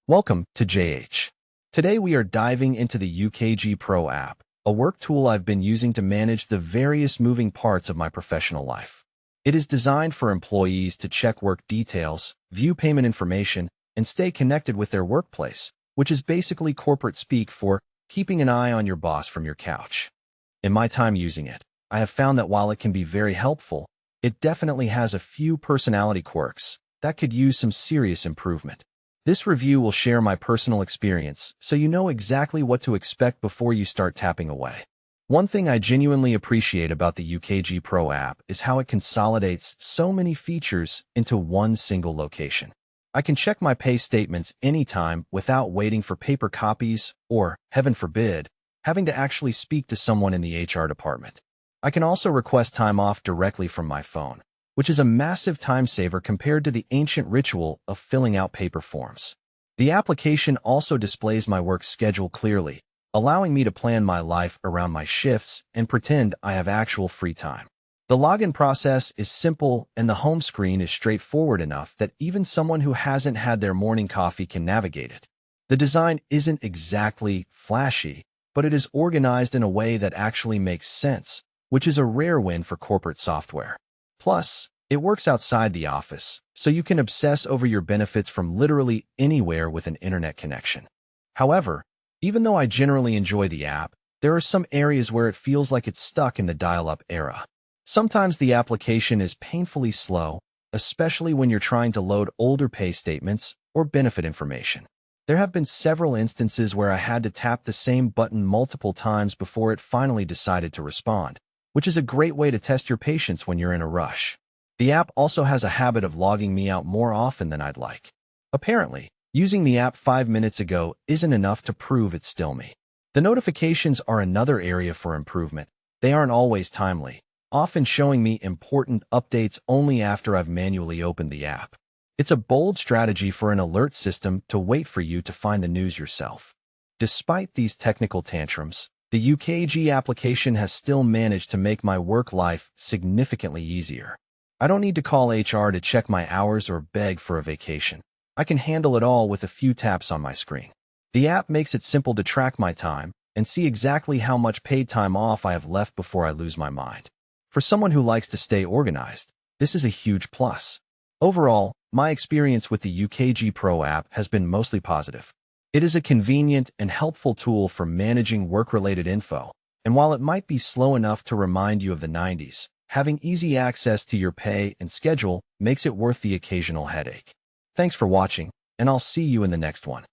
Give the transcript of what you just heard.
Welcome to JH. Today we are diving into the UKG Pro app, a work tool I've been using to manage the various moving parts of my professional life. It is designed for employees to check work details, view payment information, and stay connected with their workplace, which is basically corporate speak for keeping an eye on your boss from your couch. In my time using it, I have found that while it can be very helpful, it definitely has a few personality quirks that could use some serious improvement. This review will share my personal experience so you know exactly what to expect before you start tapping away. One thing I genuinely appreciate about the UKG Pro app is how it consolidates so many features into one single location. I can check my pay statements anytime without waiting for paper copies or, heaven forbid, having to actually speak to someone in the HR department. I can also request time off directly from my phone, which is a massive time saver compared to the ancient ritual of filling out paper forms. The application also displays my work schedule clearly, allowing me to plan my life around my shifts and pretend I have actual free time. The login process is simple and the home screen is straightforward enough that even someone who hasn't had their morning coffee can navigate it. The design isn't exactly flashy, but it is organized in a way that actually makes sense, which is a rare win for corporate software. Plus, it works outside the office, so you can obsess over your benefits from literally anywhere with an internet connection. However, even though I generally enjoy the app, there are some areas where it feels like it's stuck in the dial-up era. Sometimes the application is painfully slow, especially when you're trying to load older pay statements or benefit information. There have been several instances where I had to tap the same button multiple times before it finally decided to respond, which is a great way to test your patience when you're in a rush. The app also has a habit of logging me out more often than I'd like. Apparently, using the app 5 minutes ago isn't enough to prove it's still me. The notifications are another area for improvement. They aren't always timely, often showing me important updates only after I've manually opened the app. It's a bold strategy for an alert system to wait for you to find the news yourself. Despite these technical tantrums, the UKG application has still managed to make my work life significantly easier. I don't need to call HR to check my hours or beg for a vacation. I can handle it all with a few taps on my screen. The app makes it simple to track my time and see exactly how much paid time off I have left before I lose my mind. For someone who likes to stay organized, this is a huge plus. Overall, my experience with the UKG Pro app has been mostly positive. It is a convenient and helpful tool for managing work-related info, and while it might be slow enough to remind you of the 90s, having easy access to your pay and schedule makes it worth the occasional headache. Thanks for watching, and I'll see you in the next one.